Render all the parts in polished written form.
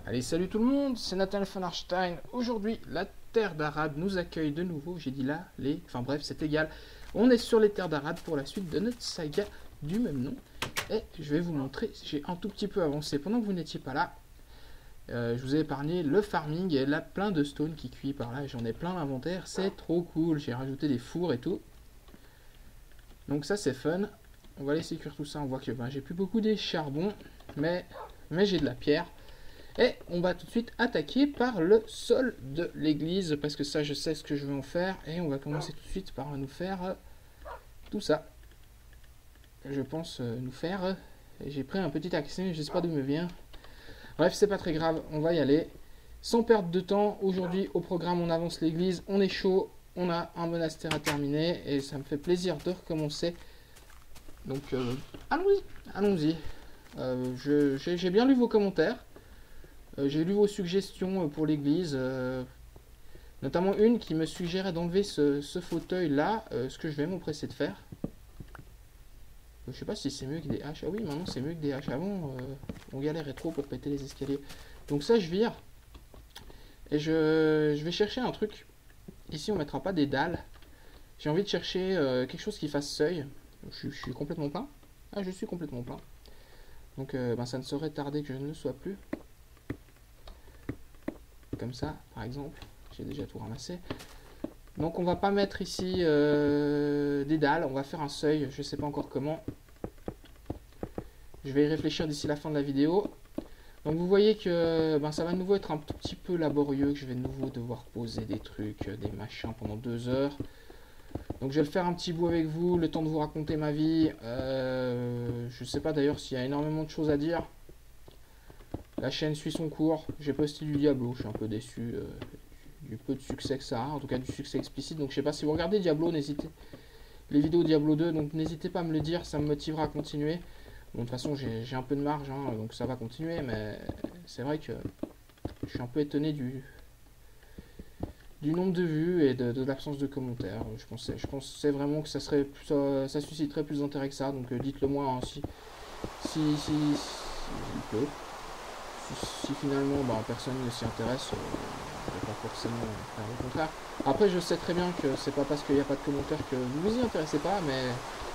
Allez, salut tout le monde, c'est Nathan von Arstein. Aujourd'hui, la terre d'Arad nous accueille de nouveau. J'ai dit là, les... Enfin bref, c'est égal. On est sur les terres d'Arad pour la suite de notre saga du même nom. Et je vais vous montrer, j'ai un tout petit peu avancé pendant que vous n'étiez pas là. Je vous ai épargné le farming et là plein de stone qui cuit par là. J'en ai plein l'inventaire, c'est trop cool. J'ai rajouté des fours et tout. Donc ça c'est fun. On va laisser cuire tout ça. On voit que j'ai plus beaucoup des charbons, mais j'ai de la pierre. Et on va tout de suite attaquer par le sol de l'église, parce que ça je sais ce que je vais en faire. Et on va commencer tout de suite par nous faire tout ça. Je pense nous faire... J'ai pris un petit accès, je sais pas d'où me vient. Bref, c'est pas très grave, on va y aller. Sans perdre de temps, aujourd'hui au programme on avance l'église, on est chaud, on a un monastère à terminer. Et ça me fait plaisir de recommencer. Donc allons-y, allons-y. J'ai bien lu vos commentaires. J'ai lu vos suggestions pour l'église, notamment une qui me suggérait d'enlever ce fauteuil là, ce que je vais m'empresser de faire. Je sais pas si c'est mieux que des haches. Ah oui, maintenant c'est mieux que des haches. Avant, on galérait trop pour péter les escaliers. Donc ça, je vire. Et je vais chercher un truc. Ici, on mettra pas des dalles. J'ai envie de chercher quelque chose qui fasse seuil. Je suis complètement plein. Ah, je suis complètement plein. Donc ça ne saurait tarder que je ne le sois plus. Comme ça par exemple, j'ai déjà tout ramassé. Donc on va pas mettre ici des dalles, on va faire un seuil, je sais pas encore comment. Je vais y réfléchir d'ici la fin de la vidéo. Donc vous voyez que ça va de nouveau être un tout petit peu laborieux, que je vais de nouveau devoir poser des trucs, des machins pendant 2 heures. Donc je vais le faire un petit bout avec vous, le temps de vous raconter ma vie. Je sais pas d'ailleurs s'il y a énormément de choses à dire. La chaîne suit son cours, j'ai posté du Diablo, je suis un peu déçu du peu de succès que ça a, en tout cas du succès explicite. Donc je sais pas si vous regardez Diablo, n'hésitez, les vidéos Diablo 2, donc n'hésitez pas à me le dire, ça me motivera à continuer. Bon, de toute façon j'ai un peu de marge, hein, donc ça va continuer, mais c'est vrai que je suis un peu étonné du nombre de vues et de l'absence de commentaires. Je pensais vraiment que ça susciterait plus d'intérêt que ça, donc dites-le moi hein, si peut. Si finalement personne ne s'y intéresse, je ne vais pas forcément faire le contraire. Après je sais très bien que c'est pas parce qu'il n'y a pas de commentaires que vous vous y intéressez pas, mais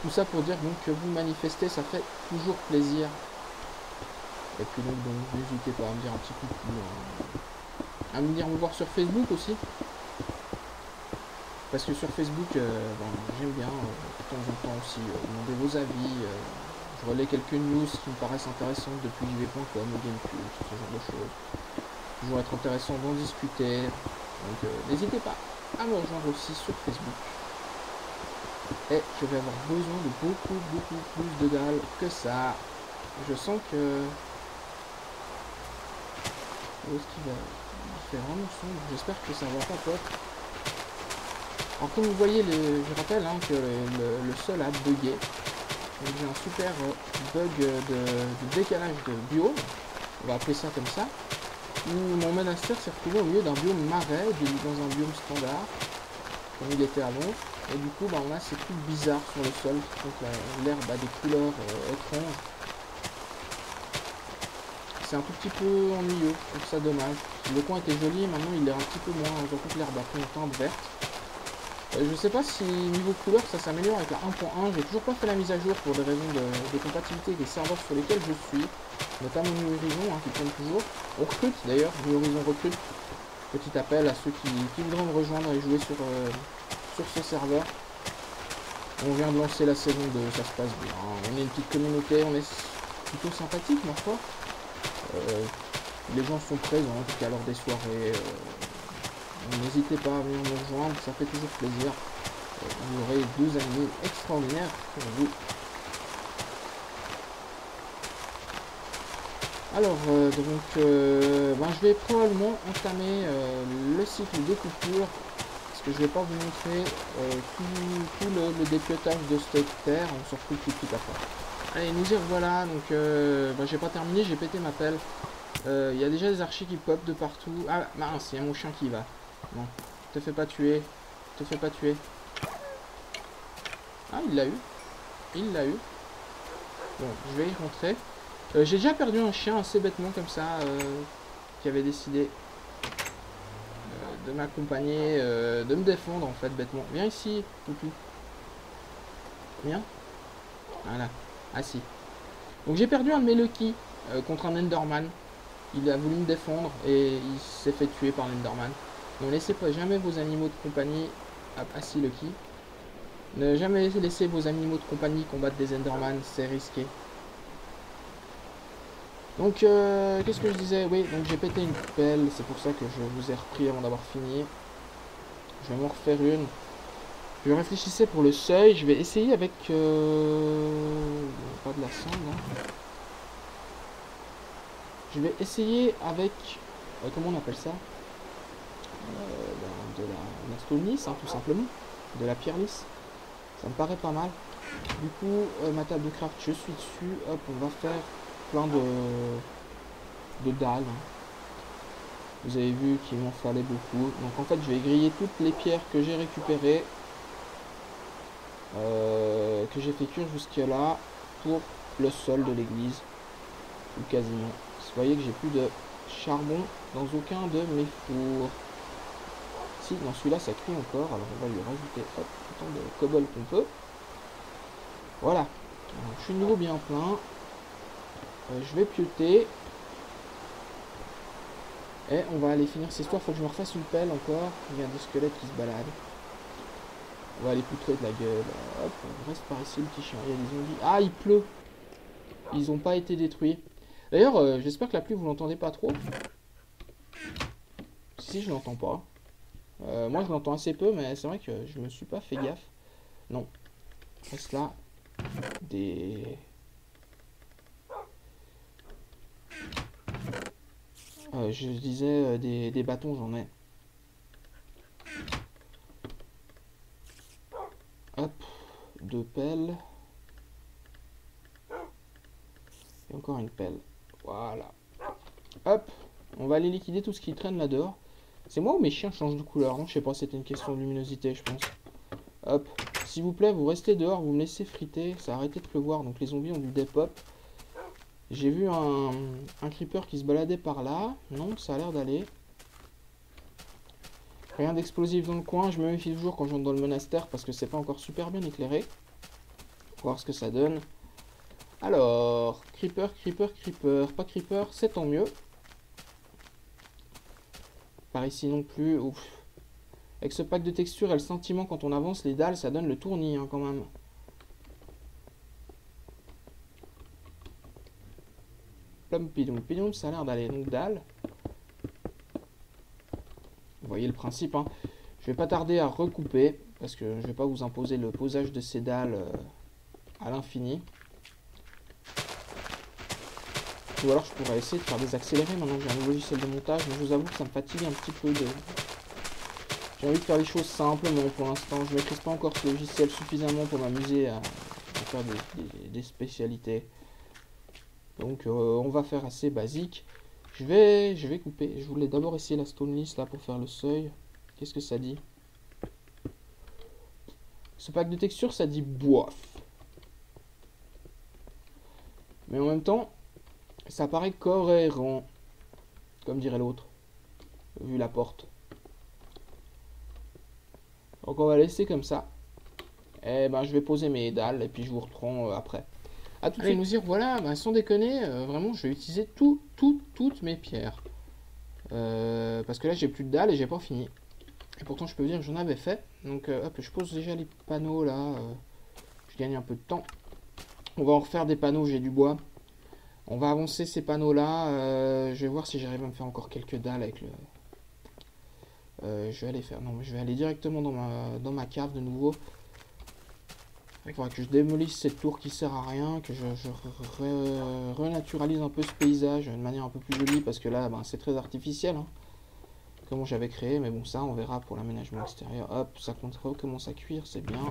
tout ça pour dire donc que vous manifestez, ça fait toujours plaisir. Et puis donc n'hésitez pas à me dire un petit coucou, à venir me voir sur Facebook aussi. Parce que sur Facebook, j'aime bien de temps en temps aussi demander vos avis. Je relais quelques news qui me paraissent intéressantes depuis jv.com, Gamecube, ce genre de choses. Toujours être intéressant d'en discuter. Donc n'hésitez pas à me rejoindre aussi sur Facebook. Et je vais avoir besoin de beaucoup plus de dalles que ça. Je sens que... Où est-ce qu'il va? Il fait vraiment sombre. J'espère que ça va pas pop. Alors comme vous voyez, je rappelle que le sol a bugué. Donc j'ai un super bug de décalage de biome, on va appeler ça comme ça, où mon monastère s'est retrouvé au milieu d'un biome marais, dans un biome standard, comme il était avant, et du coup on a ces trucs bizarres sur le sol, qui font que l'herbe a des couleurs étranges. C'est un tout petit peu ennuyeux, je trouve ça dommage. Le coin était joli, maintenant il est un petit peu moins, je trouve que l'herbe a pris une teinte verte. Je sais pas si niveau couleur ça s'améliore avec la 1.1, j'ai toujours pas fait la mise à jour pour des raisons de compatibilité avec les serveurs sur lesquels je suis, notamment New Horizon qui tourne toujours. On recrute d'ailleurs, New Horizon recrute. Petit appel à ceux qui voudraient me rejoindre et jouer sur ce serveur. On vient de lancer la saison 2, ça se passe bien. On est une petite communauté, on est plutôt sympathique ma foi. Les gens sont présents, en tout cas lors des soirées. N'hésitez pas à venir me rejoindre, ça fait toujours plaisir. Vous aurez 2 amis extraordinaires pour vous. Alors, je vais probablement entamer le cycle de coupure, parce que je ne vais pas vous montrer tout le dépiotage de cette terre, on s'en fout tout à fait. Allez, nous y revoilà, donc j'ai pas terminé, j'ai pété ma pelle. Il y a déjà des archers qui pop de partout. Ah mince, il y a mon chien qui y va. Non, te fais pas tuer. Te fais pas tuer. Ah, il l'a eu. Il l'a eu. Bon, je vais y rentrer. J'ai déjà perdu un chien assez bêtement comme ça. qui avait décidé de m'accompagner, de me défendre en fait bêtement. Viens ici, toutou. Viens. Voilà. Ah si. Donc j'ai perdu un de mes Lucky contre un Enderman. Il a voulu me défendre et il s'est fait tuer par l'Enderman. Ne laissez pas jamais vos animaux de compagnie. Ah si, Lucky. Ne jamais laisser vos animaux de compagnie combattre des Enderman, c'est risqué. Donc, qu'est-ce que je disais? Oui, donc j'ai pété une pelle, c'est pour ça que je vous ai repris avant d'avoir fini. Je vais m'en refaire une. Je réfléchissais pour le seuil, je vais essayer avec... pas de la cendre, hein. Je vais essayer avec... comment on appelle ça? De la stone lisse, hein, tout simplement. De la pierre lisse. Ça me paraît pas mal. Du coup, ma table de craft, je suis dessus. Hop, on va faire plein de dalles. Vous avez vu qu'il m'en fallait beaucoup. Donc en fait, je vais griller toutes les pierres que j'ai récupérées. Que j'ai fait cuire jusqu'à là pour le sol de l'église. Ou quasiment. Vous voyez que j'ai plus de charbon dans aucun de mes fours. Si, dans celui-là, ça cuit encore. Alors on va lui rajouter hop, autant de cobble qu'on peut. Voilà. Alors, je suis de nouveau bien plein. Je vais pioter. Et on va aller finir cette histoire. Faut que je me refasse une pelle encore. Il y a des squelettes qui se baladent. On va aller poutrer de la gueule. Hop, on reste par ici le petit chien. Il y a des zombies. Ah, il pleut. Ils n'ont pas été détruits. D'ailleurs, j'espère que la pluie, vous l'entendez pas trop. Si, je l'entends pas. Moi, je l'entends assez peu, mais c'est vrai que je me suis pas fait gaffe. Non. Reste là. Je disais des bâtons, j'en ai. Hop. 2 pelles. Et encore une pelle. Voilà. Hop. On va aller liquider tout ce qui traîne là-dehors. C'est moi ou mes chiens changent de couleur? Non, je sais pas, c'était une question de luminosité, je pense. Hop. S'il vous plaît, vous restez dehors, vous me laissez friter. Ça a arrêté de pleuvoir, donc les zombies ont du dépop. J'ai vu un creeper qui se baladait par là. Non, ça a l'air d'aller. Rien d'explosif dans le coin. Je me méfie toujours quand je rentre dans le monastère parce que c'est pas encore super bien éclairé. On va voir ce que ça donne. Alors, creeper, creeper, creeper. Pas creeper, c'est tant mieux. Par ici non plus. Ouf. Avec ce pack de textures et le sentiment quand on avance les dalles, ça donne le tournis hein, quand même. Plum pidum pidum, ça a l'air d'aller. Donc dalles. Vous voyez le principe. Hein. Je vais pas tarder à recouper parce que je vais pas vous imposer le posage de ces dalles à l'infini. Ou alors je pourrais essayer de faire des accélérés maintenant que j'ai un nouveau logiciel de montage. Mais je vous avoue que ça me fatigue un petit peu de... J'ai envie de faire les choses simplement pour l'instant. Je ne maîtrise pas encore ce logiciel suffisamment pour m'amuser à faire des spécialités. Donc on va faire assez basique. Je vais couper. Je voulais d'abord essayer la stone list là pour faire le seuil. Qu'est-ce que ça dit? Ce pack de texture ça dit bof. Mais en même temps, ça paraît cohérent. Comme dirait l'autre. Vu la porte. Donc on va laisser comme ça. Et ben je vais poser mes dalles et puis je vous reprends après. A tout de suite. Nous dire voilà, ben, sans déconner, vraiment je vais utiliser toutes mes pierres. Parce que là j'ai plus de dalles et j'ai pas fini. Et pourtant je peux vous dire que j'en avais fait. Donc hop, je pose déjà les panneaux là. Je gagne un peu de temps. On va en refaire des panneaux, j'ai du bois. On va avancer ces panneaux là. Je vais voir si j'arrive à me faire encore quelques dalles avec le... je vais aller faire... Non, je vais aller directement dans ma cave de nouveau. Il faudra que je démolisse cette tour qui sert à rien, que je renaturalise un peu ce paysage de manière un peu plus jolie, parce que là, ben, c'est très artificiel, hein, comment j'avais créé, mais bon, ça, on verra pour l'aménagement extérieur. Hop, ça commence à cuire, c'est bien.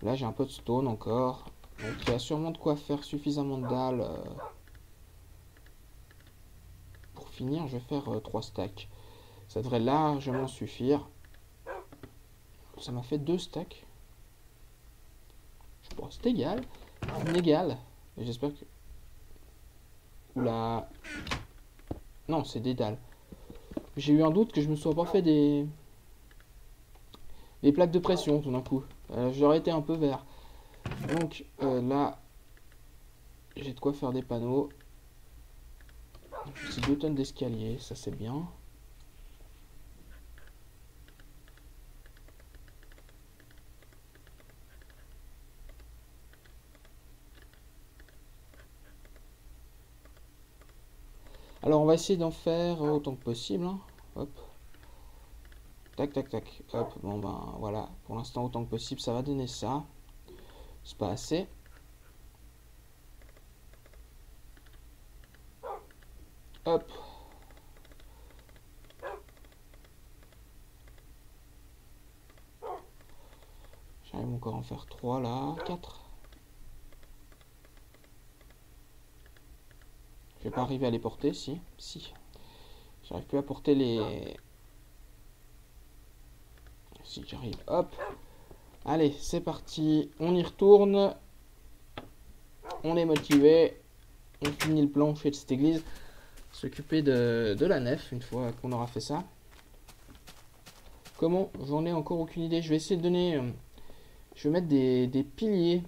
Là, j'ai un peu de stone encore, donc il y a sûrement de quoi faire suffisamment de dalles. Pour finir, je vais faire 3 stacks. Ça devrait largement suffire. Ça m'a fait 2 stacks. Bon, c'est égal. Inégal. J'espère que... Oula. Non, c'est des dalles. J'ai eu un doute que je me sois pas fait des plaques de pression tout d'un coup. J'aurais été un peu vert. Donc là, j'ai de quoi faire des panneaux. C'est 2 tonnes d'escalier, ça c'est bien. Alors on va essayer d'en faire autant que possible. Hein. Hop. Tac, tac, tac. Hop. Bon ben voilà. Pour l'instant autant que possible, ça va donner ça. C'est pas assez. Hop. J'arrive encore à en faire 3 là. 4. Je vais pas arriver à les porter, si. Si. J'arrive plus à porter les... Si, j'arrive. Hop. Allez, c'est parti. On y retourne. On est motivé. On finit le plancher de cette église. S'occuper de la nef une fois qu'on aura fait ça. Comment? J'en ai encore aucune idée. Je vais essayer de donner... je vais mettre des piliers.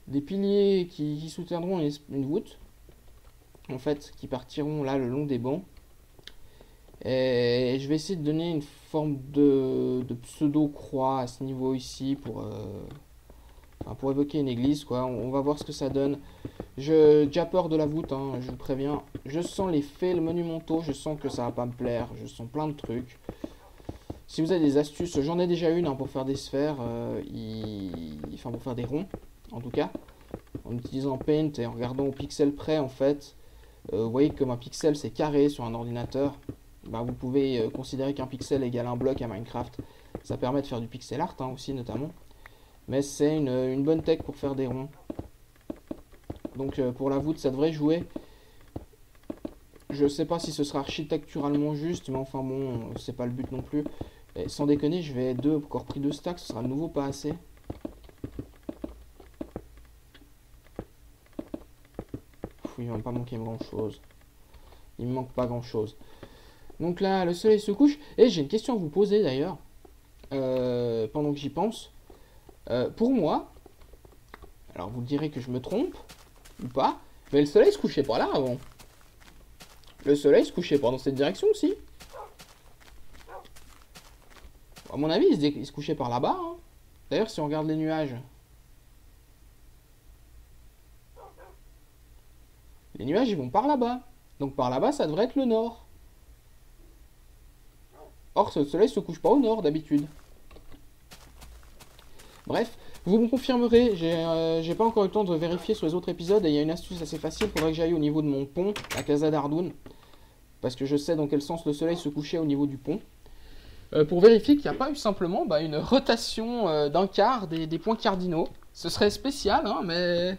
Des piliers qui soutiendront une voûte. En fait, qui partiront là le long des bancs. Et je vais essayer de donner une forme de pseudo-croix à ce niveau ici pour évoquer une église, quoi. On va voir ce que ça donne. J'ai déjà peur de la voûte, hein, je vous préviens. Je sens les faits monumentaux, je sens que ça va pas me plaire. Je sens plein de trucs. Si vous avez des astuces, j'en ai déjà une hein, pour faire des sphères, enfin pour faire des ronds, en tout cas. En utilisant Paint et en regardant au pixel près, en fait. Vous voyez que comme un pixel c'est carré sur un ordinateur. Bah, vous pouvez considérer qu'un pixel égale un bloc à Minecraft. Ça permet de faire du pixel art hein, aussi notamment. Mais c'est une bonne tech pour faire des ronds. Donc pour la voûte ça devrait jouer. Je sais pas si ce sera architecturalement juste, mais enfin bon, c'est pas le but non plus. Et sans déconner, je vais encore pris 2 stacks, ce sera de nouveau pas assez. Il va pas manquer grand chose. Il me manque pas grand chose. Donc là, le soleil se couche. Et j'ai une question à vous poser d'ailleurs. Pendant que j'y pense. Pour moi, alors vous direz que je me trompe, ou pas, mais le soleil se couchait pas là avant. Le soleil se couchait pas dans cette direction aussi. À mon avis, il se couchait par là-bas. Hein. D'ailleurs, si on regarde les nuages. Les nuages, ils vont par là-bas. Donc par là-bas, ça devrait être le nord. Or, le soleil se couche pas au nord d'habitude. Bref, vous me confirmerez, j'ai pas encore eu le temps de vérifier sur les autres épisodes et il y a une astuce assez facile, il faudrait que j'aille au niveau de mon pont, la Casa d'Ardoun, parce que je sais dans quel sens le soleil se couchait au niveau du pont, pour vérifier qu'il n'y a pas eu simplement une rotation d'un quart des points cardinaux. Ce serait spécial, hein, mais...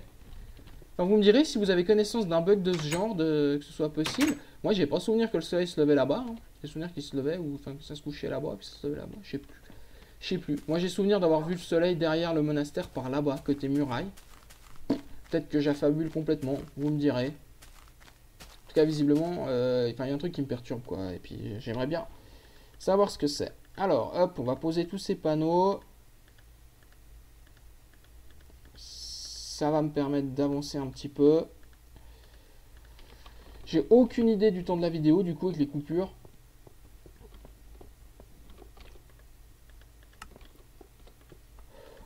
Enfin, vous me direz si vous avez connaissance d'un bug de ce genre, que ce soit possible. Moi, j'ai pas souvenir que le soleil se levait là-bas, hein. J'ai souvenir qu'il se levait, ou enfin que ça se couchait là-bas, puis ça se levait là-bas, je sais plus. Je sais plus. Moi, j'ai souvenir d'avoir vu le soleil derrière le monastère par là-bas, côté muraille. Peut-être que j'affabule complètement, vous me direz. En tout cas, visiblement, il y a un truc qui me perturbe, quoi. Et puis, j'aimerais bien savoir ce que c'est. Alors, hop, on va poser tous ces panneaux. Ça va me permettre d'avancer un petit peu. J'ai aucune idée du temps de la vidéo, du coup, avec les coupures.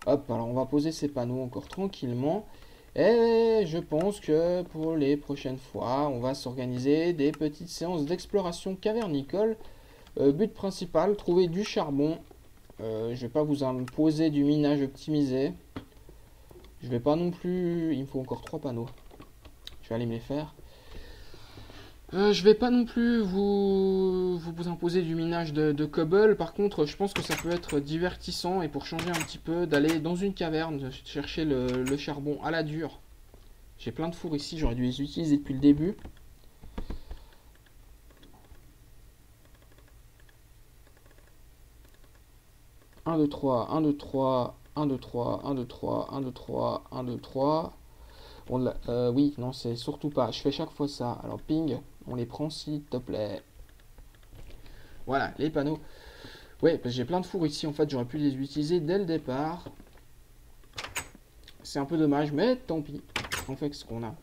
Hop, alors on va poser ces panneaux encore tranquillement. Et je pense que pour les prochaines fois, on va s'organiser des petites séances d'exploration cavernicole. But principal, trouver du charbon. Je vais pas vous imposer du minage optimisé. Je vais pas non plus... Il me faut encore 3 panneaux. Je vais aller me les faire. Je vais pas non plus vous imposer du minage de cobble. Par contre, je pense que ça peut être divertissant et pour changer un petit peu, d'aller dans une caverne, de chercher le charbon à la dure. J'ai plein de fours ici, j'aurais dû les utiliser depuis le début. Un, 2, 3, 1, 2, 3, 1, 2, 3, 1, 2, 3, 1, 2, 3, 1, 2, 3. Oui, non, c'est surtout pas. Je fais chaque fois ça. Alors, ping, on les prend s'il te plaît. Voilà, les panneaux. Ouais, parce que j'ai plein de fours ici. En fait, j'aurais pu les utiliser dès le départ. C'est un peu dommage, mais tant pis. On fait ce qu'on a.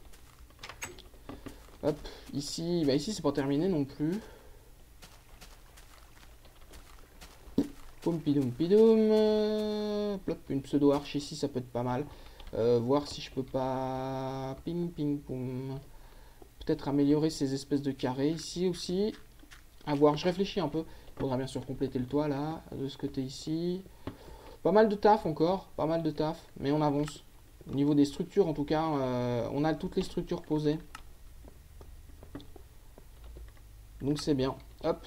Hop, ici, bah ici c'est pas terminé non plus. Poum pidoum pidoum. Plop, une pseudo arche ici, ça peut être pas mal. Voir si je peux pas. Ping ping poum. Peut-être améliorer ces espèces de carrés ici aussi. À voir, je réfléchis un peu. Il faudra bien sûr compléter le toit là, de ce côté ici. Pas mal de taf encore, pas mal de taf, mais on avance. Au niveau des structures en tout cas, on a toutes les structures posées. Donc c'est bien. Hop.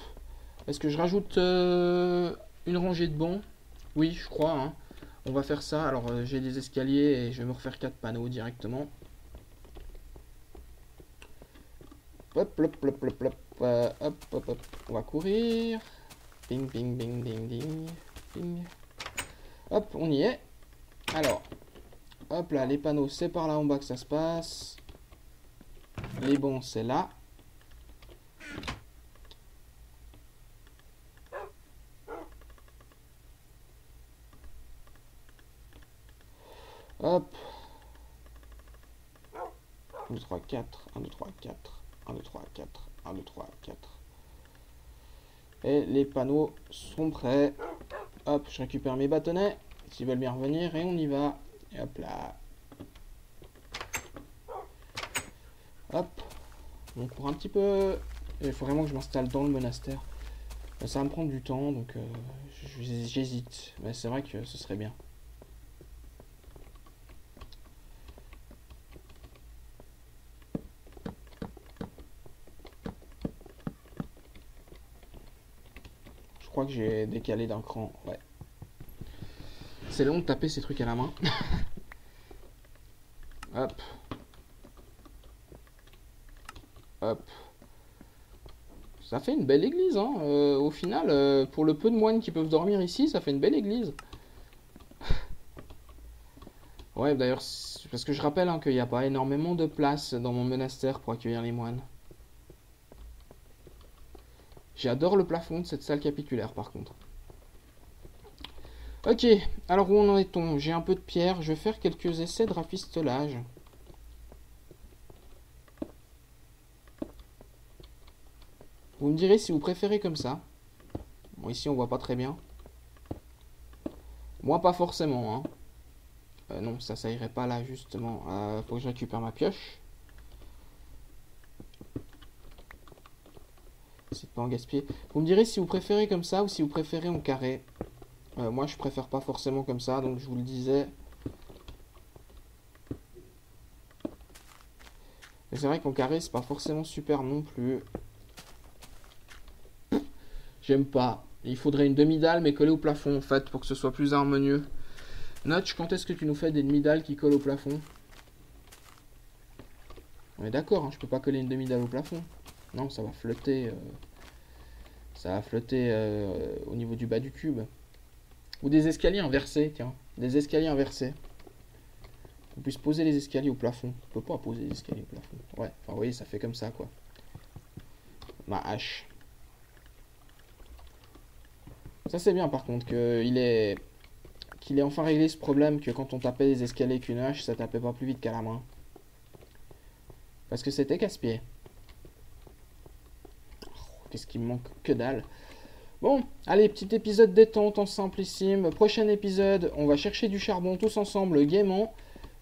Est-ce que je rajoute une rangée de bancs? Oui, je crois. Hein. On va faire ça. Alors j'ai des escaliers et je vais me refaire 4 panneaux directement. Hop, hop, hop, hop, hop. Hop, hop, hop. On va courir. Ping, ping, ping, ding, ding. Ping. Hop, on y est. Alors, hop là, les panneaux, c'est par là en bas que ça se passe. Les bancs, c'est là. Hop. 1, 2, 3, 4. 1, 2, 3, 4. 1, 2, 3, 4. 1, 2, 3, 4. Et les panneaux sont prêts. Hop, je récupère mes bâtonnets. S'ils veulent bien revenir. Et on y va. Et hop là. Hop. On court un petit peu. Il faut vraiment que je m'installe dans le monastère. Ça va me prendre du temps. Donc j'hésite. Mais c'est vrai que ce serait bien. Je crois que j'ai décalé d'un cran. Ouais. C'est long de taper ces trucs à la main. Hop. Hop. Ça fait une belle église, hein. Au final, pour le peu de moines qui peuvent dormir ici, ça fait une belle église. Ouais, d'ailleurs, parce que je rappelle hein, qu'il n'y a pas énormément de place dans mon monastère pour accueillir les moines. J'adore le plafond de cette salle capitulaire, par contre. Ok, alors où en est-on? J'ai un peu de pierre, je vais faire quelques essais de rafistolage. Vous me direz si vous préférez comme ça. Bon, ici on voit pas très bien. Moi pas forcément, hein. Non, ça irait pas là justement. Faut que je récupère ma pioche. C'est pas en gaspiller. Vous me direz si vous préférez comme ça ou si vous préférez en carré. Moi je préfère pas forcément comme ça, donc je vous le disais. Mais c'est vrai qu'en carré c'est pas forcément super non plus. J'aime pas. Il faudrait une demi-dalle mais collée au plafond en fait pour que ce soit plus harmonieux. Notch, quand est-ce que tu nous fais des demi-dalles qui collent au plafond? On est d'accord, hein, je peux pas coller une demi-dalle au plafond. Non, ça va flotter. Ça va flotter au niveau du bas du cube. Ou des escaliers inversés, tiens. Des escaliers inversés. On puisse poser les escaliers au plafond. On peut pas poser les escaliers au plafond. Ouais, enfin vous voyez, ça fait comme ça quoi. Ma hache. Ça c'est bien par contre qu'il ait enfin réglé ce problème que quand on tapait les escaliers avec une hache, ça tapait pas plus vite qu'à la main. Parce que c'était casse-pied. Oh, qu'est-ce qui me manque? Que dalle. Bon, allez, petit épisode détente en simplissime. Prochain épisode, on va chercher du charbon tous ensemble gaiement.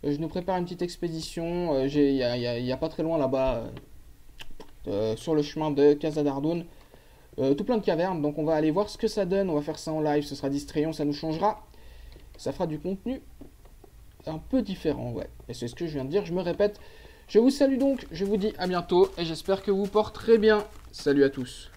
Je nous prépare une petite expédition. Il y a pas très loin là-bas, sur le chemin de Casa d'Ardoun. Tout plein de cavernes, donc on va aller voir ce que ça donne. On va faire ça en live, ce sera distrayant, ça nous changera. Ça fera du contenu un peu différent, ouais. Et c'est ce que je viens de dire, je me répète. Je vous salue donc, je vous dis à bientôt et j'espère que vous porterez bien. Salut à tous.